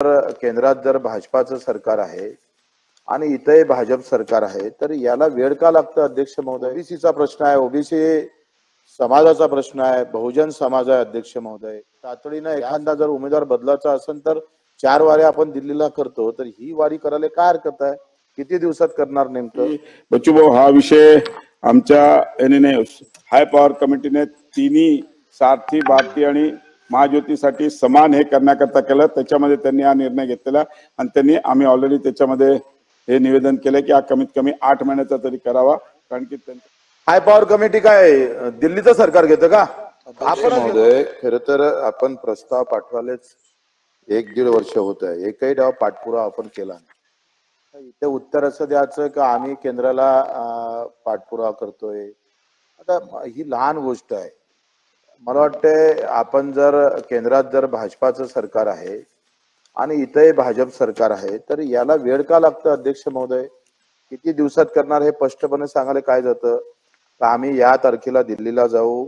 तर केंद्रात जर भाजपाचं सरकार आहे आणि इथंही भाजप सरकार आहे तर याला वेळ का लागतं अध्यक्ष महोदय? ओबीसीचा प्रश्न आहे, ओबीसी समाजाचा प्रश्न आहे, बहुजन समाज आहे अध्यक्ष महोदय. तातडीनं एखादा जर उमेदवार बदलाचा असेल तर 4 वारे आपण दिल्लीला करतो, तर ही वारी करायला काय हरकत आहे? किती दिवसात करणार नेमकं? बच्चूभाऊ, हा विषय आमच्या हाय पॉवर कमिटीने तिन्ही सारथी भारती आणि महाज्योतीसाठी समान हे करण्याकरता केलं. त्याच्यामध्ये त्यांनी हा निर्णय घेतलेला आणि आम्ही ऑलरेडी त्याच्यामध्ये हे निवेदन केलं की हा कमीत कमी 8 महिन्याचा तरी करावा, कारण की हाय पॉवर कमिटी काय दिल्लीचं सरकार घेतं का? आपण महोदय, खरं तर आपण प्रस्ताव पाठवायलाच 1-1.5 वर्ष होत आहे. एकही डाव पाठपुरावा आपण केला नाही. इथे उत्तर असं द्यायचं का आम्ही केंद्राला पाठपुरावा करतोय. आता ही लहान गोष्ट आहे. मला वाटते आपण जर केंद्रात जर भाजपाचं सरकार आहे आणि इथंही भाजप सरकार आहे तर याला वेळ का लागतं अध्यक्ष महोदय? किती दिवसात करणार हे स्पष्टपणे सांगायला काय जातं का आम्ही या तारखेला दिल्लीला जाऊ,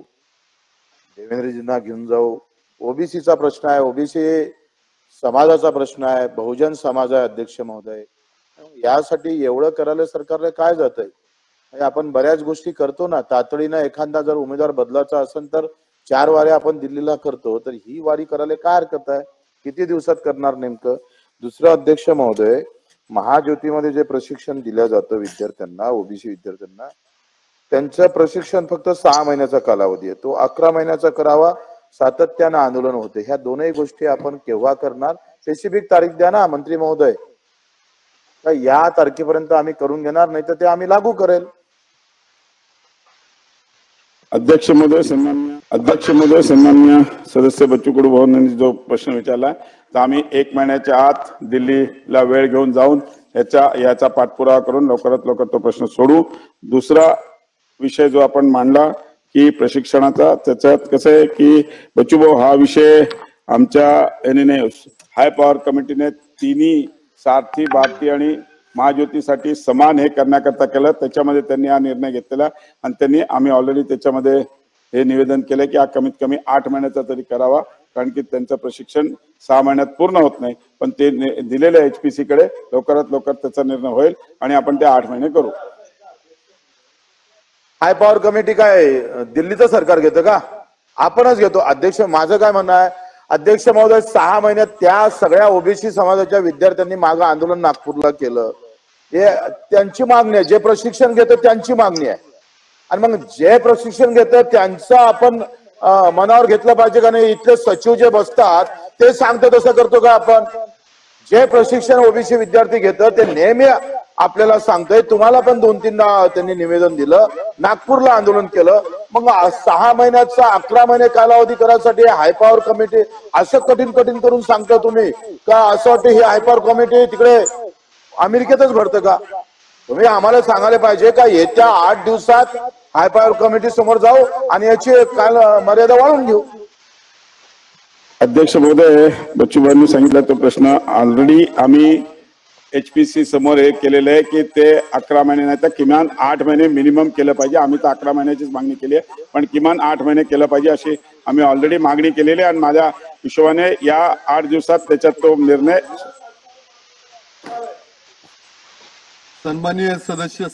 देवेंद्रजींना घेऊन जाऊ. ओबीसीचा प्रश्न आहे, ओबीसी समाजाचा प्रश्न आहे, बहुजन समाज आहे अध्यक्ष महोदय. यासाठी एवढं करायला सरकारला काय जातंय? आपण बऱ्याच गोष्टी करतो ना. तातडीनं एखादा जर उमेदवार बदलाचा असेल तर 4 वारे आपण दिल्लीला करतो, तर ही वारी करायला काय हरकत आहे? किती दिवसात करणार नेमकं? दुसरं अध्यक्ष महोदय, महाज्योतीमध्ये जे प्रशिक्षण दिलं जातं विद्यार्थ्यांना, ओबीसी विद्यार्थ्यांना, त्यांचं प्रशिक्षण फक्त 6 महिन्याचा कालावधी आहे. तो 11 महिन्याचा करावा. सातत्यानं आंदोलन होते. ह्या दोनही गोष्टी आपण केव्हा करणार? स्पेसिफिक तारीख द्या ना मंत्री महोदय. का या तारखेपर्यंत आम्ही करून घेणार, नाही तर ते आम्ही लागू करेल. अध्यक्ष महोदय, सन्मान्य सदस्य बच्चू कडू भाऊ यांनी जो प्रश्न विचारला, तर आम्ही 1 महिन्याच्या आत दिल्लीला वेळ घेऊन जाऊन याचा पाठपुरावा करून लवकरात लवकर तो प्रश्न सोडू. दुसरा विषय जो आपण मांडला की प्रशिक्षणाचा, त्याच्यात कसं आहे की बच्चू भाऊ, हा विषय आमच्या हाय पॉवर कमिटीने तिन्ही सारथी भारती आणि महाज्योतीसाठी समान हे करण्याकरता केलं. त्याच्यामध्ये त्यांनी हा निर्णय घेतलेला आणि आम्ही ऑलरेडी त्याच्यामध्ये हे निवेदन केलं की हा कमीत कमी 8 महिन्याचा तरी करावा, कारण की त्यांचं प्रशिक्षण 6 महिन्यात पूर्ण होत नाही. पण ते दिलेले HPC कडे लवकरात लवकर त्याचा निर्णय होईल आणि आपण ते 8 महिने करू. हाय पॉवर कमिटी काय दिल्लीचं सरकार घेतं का? आपणच घेतो. अध्यक्ष, माझं काय म्हणणं आहे अध्यक्ष महोदय, 6 महिन्यात त्या सगळ्या ओबीसी समाजाच्या विद्यार्थ्यांनी मागं आंदोलन नागपूरला केलं. हे त्यांची मागणी आहे. जे प्रशिक्षण घेतं त्यांची मागणी आहे. आणि मग जे प्रशिक्षण घेतं त्यांचं आपण मनावर घेतलं पाहिजे का नाही? इथले सचिव जे बसतात ते सांगतात तसं करतो का आपण? जे प्रशिक्षण ओबीसी विद्यार्थी घेतं ते नेहमी आपल्याला सांगतोय. तुम्हाला पण 2-3दा त्यांनी निवेदन दिलं, नागपूरला आंदोलन केलं. मग 6 महिन्याचा 11 महिने कालावधी करायसाठी हाय पॉवर कमिटी असं कठीण करून सांगता तुम्ही का? असं वाटतं ही हाय पॉवर कमिटी तिकडे अमेरिकेतच भरतं का? तुम्ही आम्हाला सांगायला पाहिजे का येत्या 8 दिवसात हाय पॉवर कमिटी समोर जाऊ आणि याची काल मर्यादा वाढवून घेऊ. अध्यक्ष महोदय, बच्चूभाऊंनी सांगितलं तो प्रश्न ऑलरेडी आम्ही HPC समोर हे केलेलं आहे की ते 11 महिने नाही तर किमान 8 महिने मिनिमम केलं पाहिजे. आम्ही तर 11 महिन्याचीच मागणी केली आहे, पण किमान 8 महिने केलं पाहिजे अशी आम्ही ऑलरेडी मागणी केलेली आहे आणि माझ्या हिशोबाने या 8 दिवसात त्याच्यात तो निर्णय. सन्माननीय सदस्य